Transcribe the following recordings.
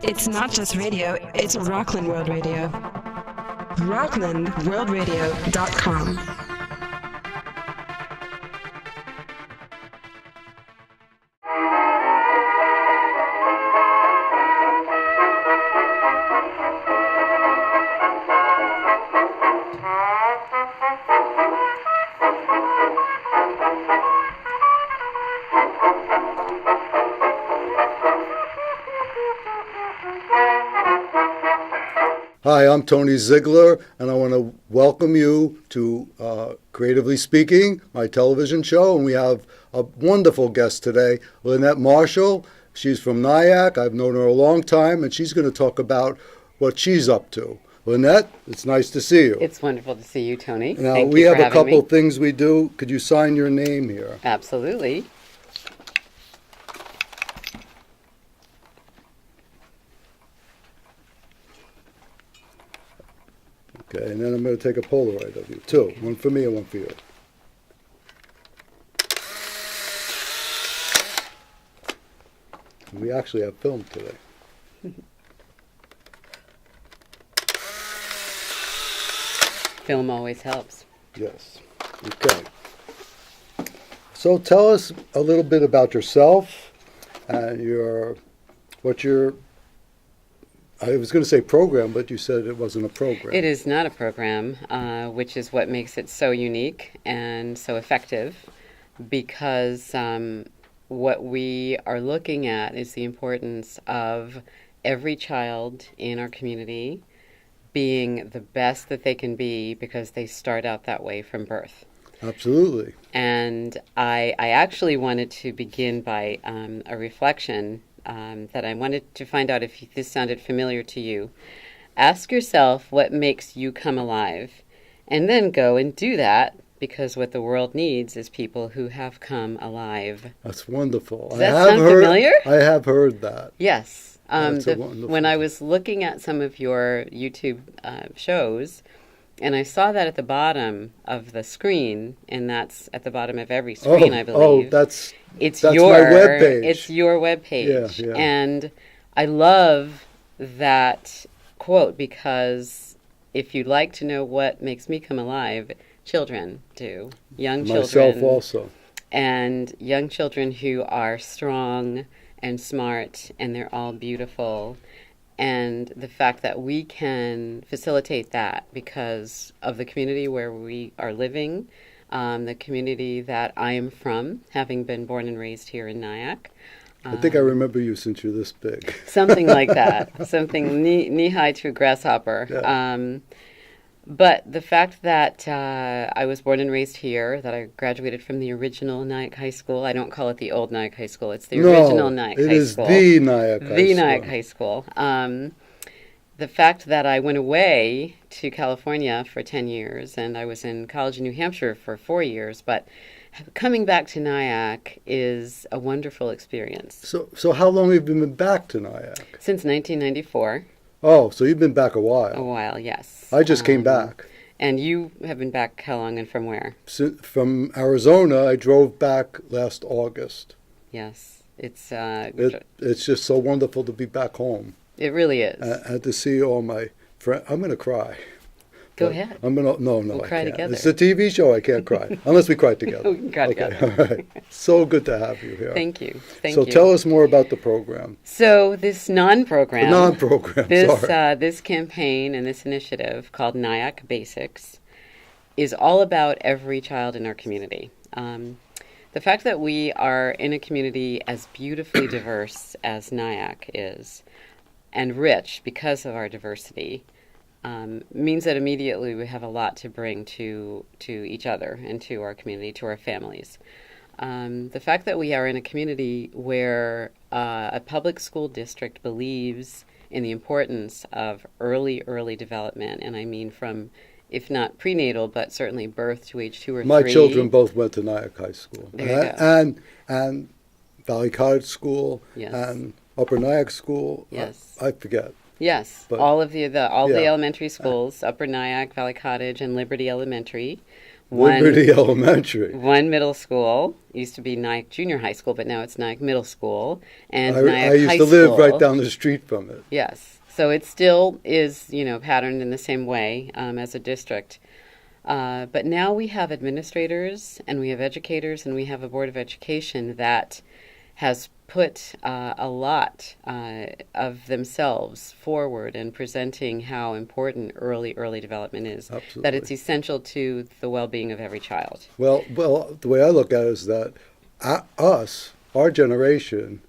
It's not just radio, it's Rockland World Radio. RocklandWorldRadio.com. Hi, I'm Tony Ziegler, and I want to welcome you to Creatively Speaking, my television show. And we have a wonderful guest today, Lynnette Marshall. She's from Nyack. I've known her a long time, and she's going to talk about what she's up to. Lynnette, it's nice to see you. It's wonderful to see you, Tony. Now, Thank we you have for a having couple me. things we do. Could you sign your name here? Absolutely. Okay, and then I'm going to take a Polaroid of you, too. One for me and one for you. We actually have film today. Film always helps. Yes. Okay. So tell us a little bit about yourself and I was going to say program, but you said it wasn't a program. It is not a program, which is what makes it so unique and so effective, because what we are looking at is the importance of every child in our community being the best that they can be because they start out that way from birth. Absolutely. And I actually wanted to begin by a reflection that I wanted to find out if this sounded familiar to you. Ask yourself what makes you come alive, and then go and do that, because what the world needs is people who have come alive. That's wonderful. Does that sound familiar? I have heard that. Yes. Wonderful. When I was looking at some of your YouTube shows, and I saw that at the bottom of the screen, and that's at the bottom of every screen, I believe. Oh, that's my webpage. It's your webpage. Yeah. And I love that quote, because if you'd like to know what makes me come alive, children do. Young children. Myself also. And young children who are strong and smart, and they're all beautiful. And the fact that we can facilitate that because of the community where we are living, the community that I am from, having been born and raised here in Nyack. I think I remember you since you're this big. Something like that. Something knee-high to a grasshopper. Yeah. But the fact that I was born and raised here, that I graduated from the original Nyack High School. I don't call it the old Nyack High School. It's the original Nyack High School. It is the Nyack High School. The Nyack High School. The fact that I went away to California for 10 years, and I was in college in New Hampshire for 4 years, but coming back to Nyack is a wonderful experience. So how long have you been back to Nyack? Since 1994. Oh, so you've been back a while. A while, yes. I just came back. And you have been back how long and from where? From Arizona. I drove back last August. Yes. It's just so wonderful to be back home. It really is. And to see all my friends. I'm going to cry. Go ahead. No, we'll I cry can't. together. It's a TV show. I can't cry unless we cry together. We can cry together. All right. So good to have you here. Thank you. So tell us more about the program. So this non-program. Sorry. This campaign and this initiative called Nyack Basics is all about every child in our community. The fact that we are in a community as beautifully diverse as Nyack is, and rich because of our diversity, means that immediately we have a lot to bring to each other and to our community, to our families. The fact that we are in a community where a public school district believes in the importance of early development, and I mean from, if not prenatal, but certainly birth to age 2 or 3. My children both went to Nyack High School. There you go. And Valley Cottage School. Yes. And Upper Nyack School. Yes. I forget. Yes, But- all the elementary schools, Upper Nyack, Valley Cottage, and Liberty Elementary, Liberty Elementary. One middle school. Used to be Nyack Junior High School, but now it's Nyack Middle School. And I Nyack High used to School. live right down the street from it. Yes. So it still is, patterned in the same way as a district. But now we have administrators, and we have educators, and we have a Board of Education that has put a lot of themselves forward in presenting how important early development is. Absolutely. That it's essential to the well-being of every child. Well, the way I look at it is that our generation,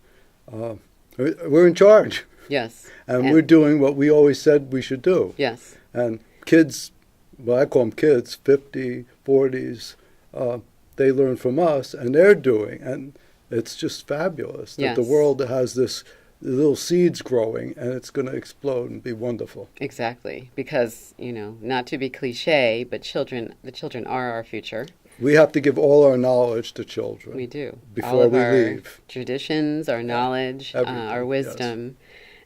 we're in charge. Yes. And we're doing what we always said we should do. Yes. And kids, well, I call them kids, 50, 40s, they learn from us, and they're doing. And it's just fabulous that the world has this little seeds growing, and it's going to explode and be wonderful. Exactly. Because, not to be cliche, but the children are our future. We have to give all our knowledge to children. We do. Before all of we our leave. Traditions, our knowledge, our wisdom. Yes.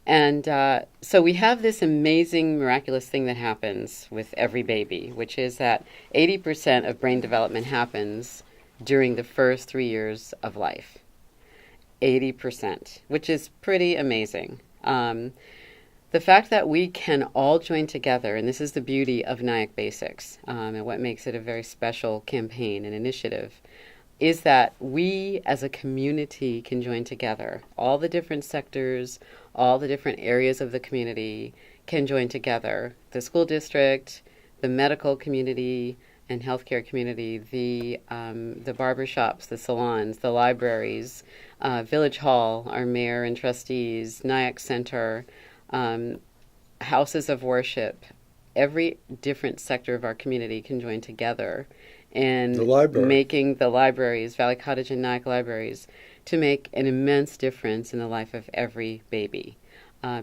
And so we have this amazing, miraculous thing that happens with every baby, which is that 80% of brain development happens during the first 3 years of life. 80%, which is pretty amazing. The fact that we can all join together, and this is the beauty of Nyack Basics, and what makes it a very special campaign and initiative, is that we as a community can join together. All the different sectors, all the different areas of the community can join together. The school district, the medical community and healthcare community, the barbershops, the salons, the libraries, Village Hall, our mayor and trustees, Nyack Center, houses of worship. Every different sector of our community can join together in making the libraries, Valley Cottage and Nyack libraries, to make an immense difference in the life of every baby.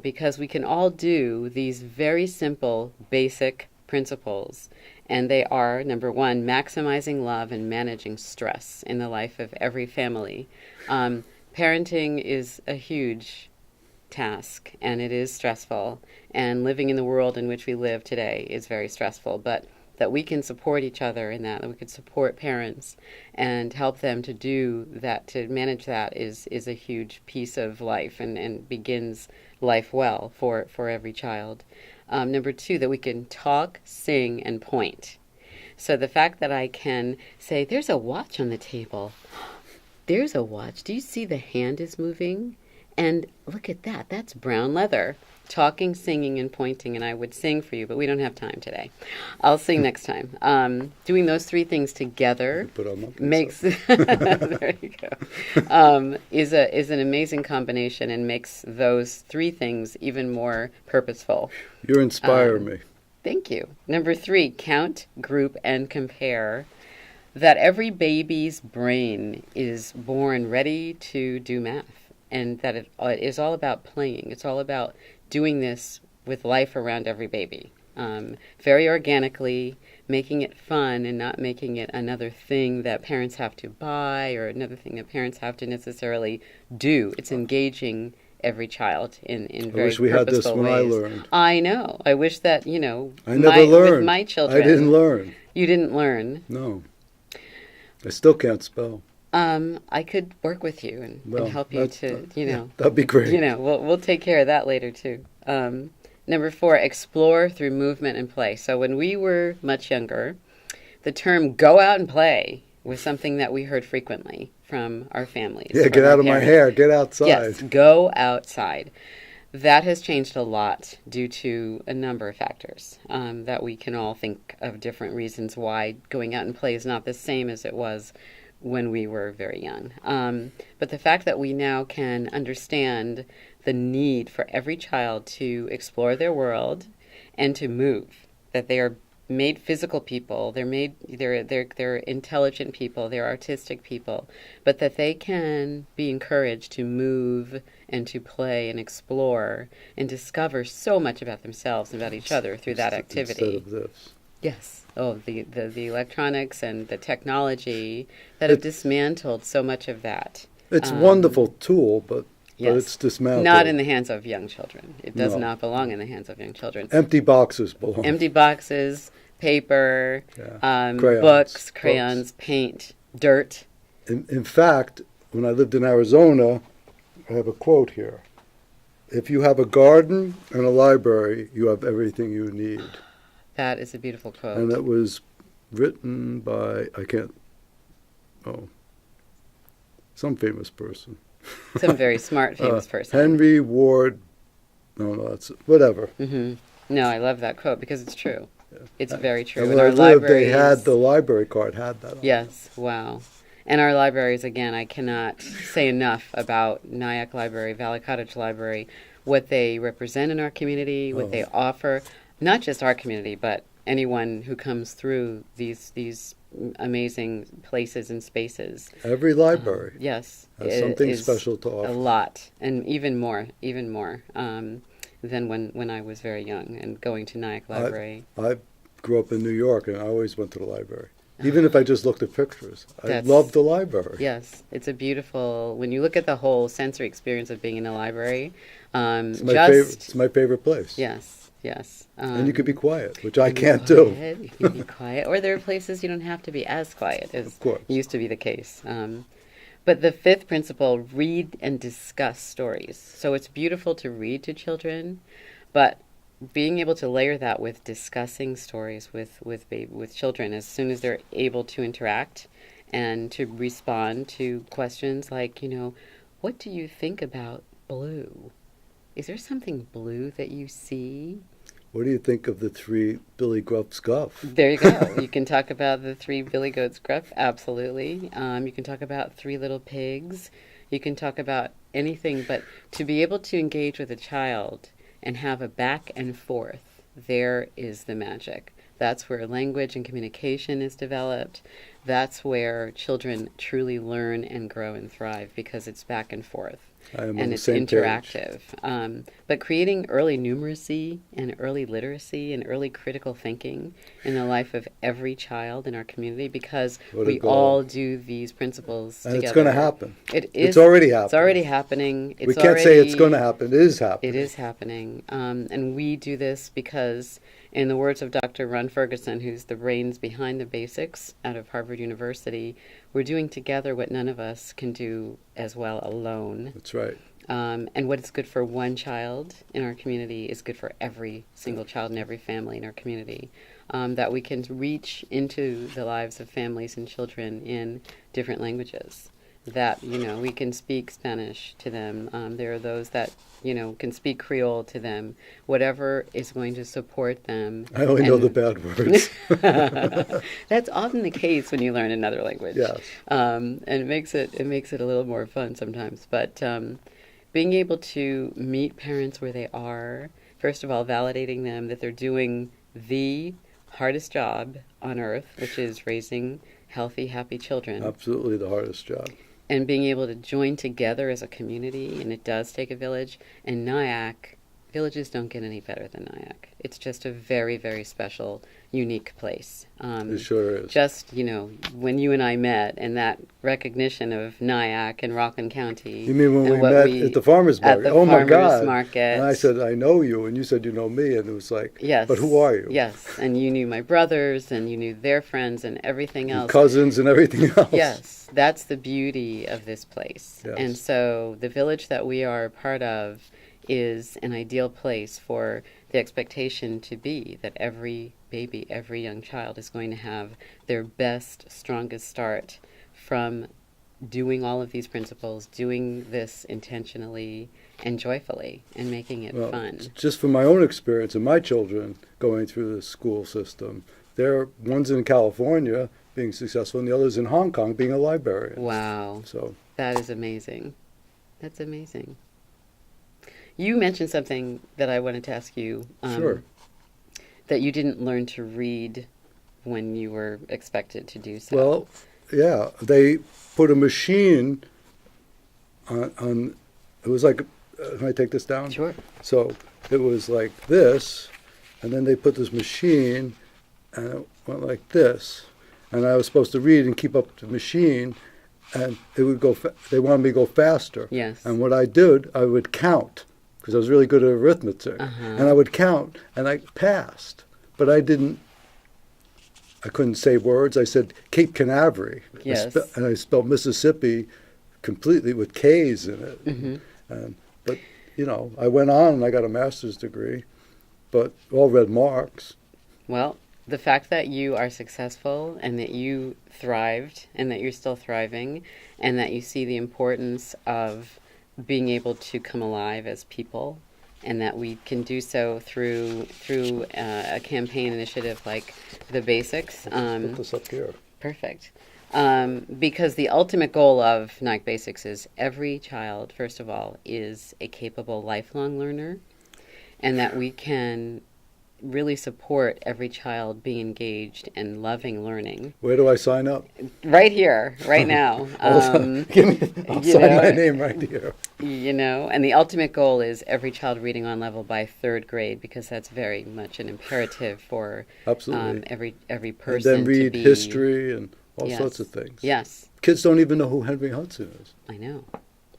Because we can all do these very simple, basic principles. And they are, number one, maximizing love and managing stress in the life of every family. Parenting is a huge task, and it is stressful. And living in the world in which we live today is very stressful. But that we can support each other in that we can support parents and help them to do that, to manage that is a huge piece of life and begins life well for every child. Number two, that we can talk, sing, and point. So the fact that I can say, there's a watch on the table. There's a watch. Do you see the hand is moving? And look at that. That's brown leather. Talking, singing, and pointing, and I would sing for you, but we don't have time today. I'll sing next time. Doing those three things together makes there you go. Is an amazing combination and makes those three things even more purposeful. You inspire me. Thank you. Number three, count, group, and compare. That every baby's brain is born ready to do math, and that it is all about playing. It's all about doing this with life around every baby, very organically, making it fun and not making it another thing that parents have to buy or another thing that parents have to necessarily do. It's engaging every child in very purposeful ways. I wish we had this when I learned. I know. I wish that, I never learned. With my children. I didn't learn. You didn't learn? No. I still can't spell. I could work with you and help you to, that'd be great. We'll take care of that later too. Number four, explore through movement and play. So when we were much younger, the term "go out and play" was something that we heard frequently from our families. Yeah, get out of my hair, get outside. Yes, go outside. That has changed a lot due to a number of factors that we can all think of different reasons why going out and play is not the same as it was when we were very young. But the fact that we now can understand the need for every child to explore their world and to move, that they are made physical people, they're intelligent people, they're artistic people, but that they can be encouraged to move and to play and explore and discover so much about themselves and about each other through that activity. Instead of this. Yes. Oh, the electronics and the technology that have dismantled so much of that. It's a wonderful tool, but it's dismantled. Not in the hands of young children. It does not belong in the hands of young children. Empty boxes belong. Empty boxes, paper, Crayons. books, crayons, paint, dirt. In fact, when I lived in Arizona, I have a quote here. If you have a garden and a library, you have everything you need. That is a beautiful quote. And it was written by, some famous person. Some very smart, famous person. Henry Ward, that's whatever. Mm-hmm. No, I love that quote because it's true. Yeah. It's very true. And when I lived, the library card had that on. Yes, wow. And our libraries, again, I cannot say enough about Nyack Library, Valley Cottage Library, what they represent in our community, what they offer, not just our community, but anyone who comes through these amazing places and spaces. Every library yes, has something special to offer. A lot, and even more than when I was very young and going to Nyack Library. I grew up in New York, and I always went to the library. Even if I just looked at pictures, I loved the library. Yes, it's a beautiful, when you look at the whole sensory experience of being in a library. It's my favorite place. Yes, yes. And you could be quiet, which I can't do. You can be quiet. Or there are places you don't have to be as quiet as used to be the case. But the fifth principle, read and discuss stories. So it's beautiful to read to children, but being able to layer that with discussing stories with children as soon as they're able to interact and to respond to questions like, what do you think about blue? Is there something blue that you see? What do you think of the 3 Billy Goats Gruff? There you go. You can talk about the 3 Billy Goats Gruff, absolutely. You can talk about 3 Little Pigs. You can talk about anything, but to be able to engage with a child and have a back and forth, there is the magic. That's where language and communication is developed. That's where children truly learn and grow and thrive because it's back and forth. And it's interactive. But creating early numeracy and early literacy and early critical thinking in the life of every child in our community, because we all do these principles together. It's going to happen. It's already happening. It's already happening. We can't say it's going to happen. It is happening. It is happening. And we do this because, in the words of Dr. Ron Ferguson, who's the brains behind the basics out of Harvard University, we're doing together what none of us can do as well alone. That's right. And what is good for one child in our community is good for every single child in every family in our community. That we can reach into the lives of families and children in different languages. That, we can speak Spanish to them. There are those that, can speak Creole to them. Whatever is going to support them. I only know the bad words. That's often the case when you learn another language. Yes. And it makes it a little more fun sometimes. But being able to meet parents where they are, first of all, validating them that they're doing the hardest job on earth, which is raising healthy, happy children. Absolutely the hardest job. And being able to join together as a community, and it does take a village. And Nyack, villages don't get any better than Nyack. It's just a very, very special, unique place. It sure is. Just, when you and I met, and that recognition of Nyack and Rockland County. You mean when we met at the farmer's market? At the farmer's market. And I said, I know you, and you said, you know me, and it was like, yes. But who are you? Yes, and you knew my brothers, and you knew their friends, and everything else. And cousins and everything else. Yes, that's the beauty of this place. Yes. And so the village that we are a part of is an ideal place for the expectation to be that every baby, every young child is going to have their best, strongest start from doing all of these principles, doing this intentionally and joyfully, and making it fun. Just from my own experience and my children going through the school system, one's in California being successful and the other's in Hong Kong being a librarian. Wow. So that is amazing. That's amazing. You mentioned something that I wanted to ask you. Sure. That you didn't learn to read when you were expected to do so. Well, yeah, they put a machine on it was like, can I take this down? Sure. So it was like this, and then they put this machine, and it went like this, and I was supposed to read and keep up the machine, and it would go. They wanted me to go faster. Yes. And what I did, I would count, because I was really good at arithmetic, and I would count, and I passed, but I didn't I couldn't say words. I said Cape Canaveral. Yes. And I spelled Mississippi completely with K's in it. But, I went on and I got a master's degree, but all red marks. Well, the fact that you are successful and that you thrived and that you're still thriving and that you see the importance of being able to come alive as people, and that we can do so through a campaign initiative like the Basics. Put this up here. Perfect. Because the ultimate goal of Nyack Basics is every child, first of all, is a capable lifelong learner, and that we can really support every child being engaged and loving learning. Where do I sign up? Right here, right now. I'll sign my name right here. And the ultimate goal is every child reading on level by third grade, because that's very much an imperative for Absolutely. every person. And then read to be, history and all yes, sorts of things. Yes. Kids don't even know who Henry Hudson is. I know.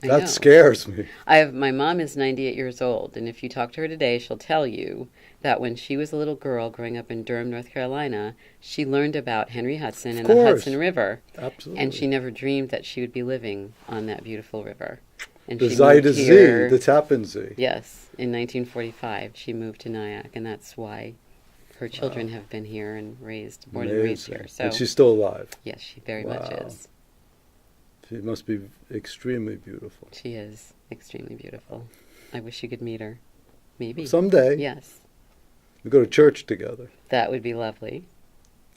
That scares me. My mom is 98 years old, and if you talk to her today, she'll tell you that when she was a little girl growing up in Durham, North Carolina, she learned about Henry Hudson and the Hudson River. Absolutely. And she never dreamed that she would be living on that beautiful river. And the she Zeta moved Z, here, the Tappan Z. Yes, in 1945, she moved to Nyack, and that's why her children have been here and born and raised here. So, and she's still alive. Yes, she very much is. She must be extremely beautiful. She is extremely beautiful. I wish you could meet her. Maybe. Someday. Yes. We go to church together. That would be lovely.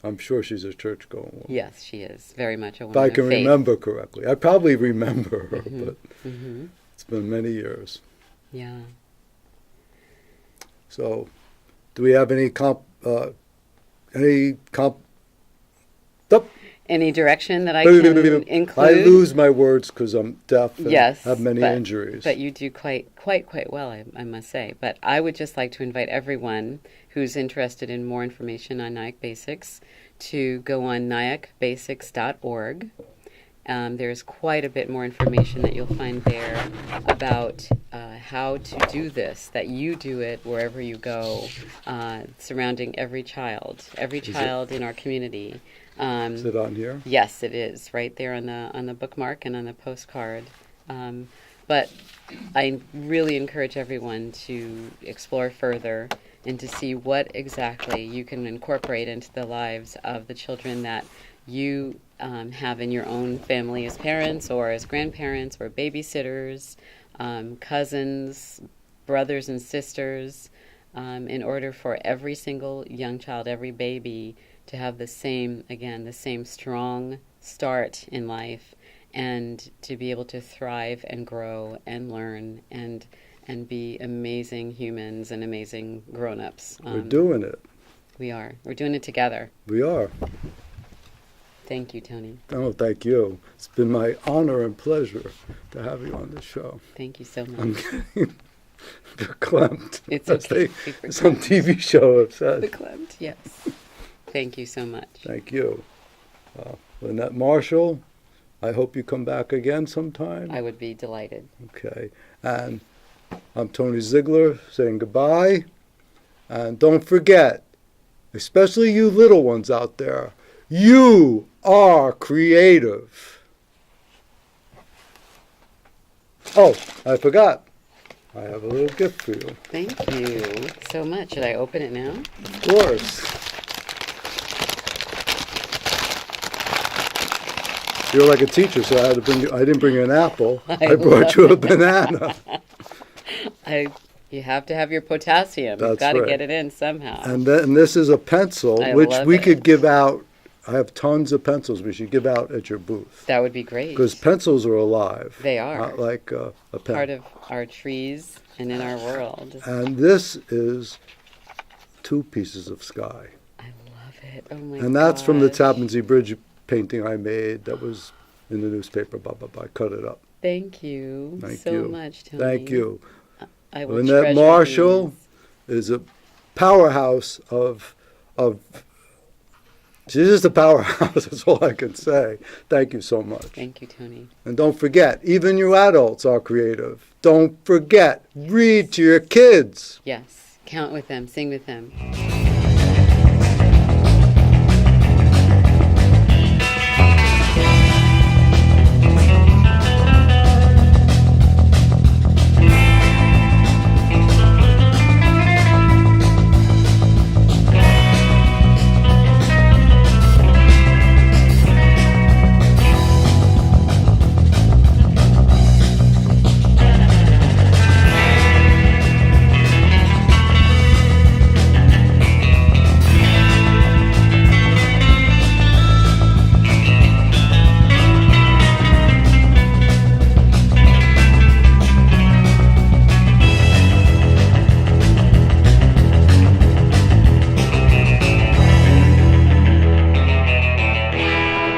I'm sure she's a church-going woman. Yes, she is. Very much a woman If I of can faith. remember correctly. I probably remember her, but Mm-hmm. it's been many years. Yeah. So, do we have any Any direction that I can include? I lose my words because I'm deaf and Yes, have many injuries. But you do quite well, I must say. But I would just like to invite everyone who's interested in more information on Nyack Basics to go on nyackbasics.org. There's quite a bit more information that you'll find there about how to do this, that you do it wherever you go, surrounding every child in our community. Is it on here? Yes, it is, right there on the bookmark and on the postcard. But I really encourage everyone to explore further and to see what exactly you can incorporate into the lives of the children that you have in your own family as parents or as grandparents or babysitters, cousins, brothers and sisters, in order for every single young child, every baby, to have the same strong start in life, and to be able to thrive and grow and learn and be amazing humans and amazing grown-ups. We're doing it. We are. We're doing it together. We are. Thank you, Tony. Oh, thank you. It's been my honor and pleasure to have you on this show. Thank you so much. I'm getting verklempt. It's okay. Some TV show have said. Verklempt, yes. Thank you so much. Thank you. Lynnette Marshall, I hope you come back again sometime. I would be delighted. Okay. And I'm Tony Ziegler saying goodbye. And don't forget, especially you little ones out there, you are creative. Oh, I forgot. I have a little gift for you. Thank you so much. Should I open it now? Of course. You're like a teacher, so I didn't bring you an apple. I brought you a banana. You have to have your potassium. That's You've got to right. get it in somehow. And this is a pencil, which love we it. could give out. I have tons of pencils we should give out at your booth. That would be great. Because pencils are alive. They are. Not like a pen. Part of our trees and in our world. And this is 2 pieces of sky. I love it. Oh my god. And that's from the Tappan Z Bridge painting I made that was in the newspaper. Blah, blah, blah. I cut it up. Thank you so much, Tony. Thank you. I will Lynnette treasure Marshall these. is a powerhouse of she's just a powerhouse, that's all I can say. Thank you so much. Thank you, Tony. And don't forget, even you adults are creative. Don't forget, read to your kids. Yes. Count with them. Sing with them.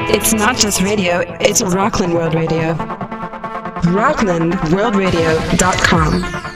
It's not just radio, it's Rockland World Radio. RocklandWorldRadio.com.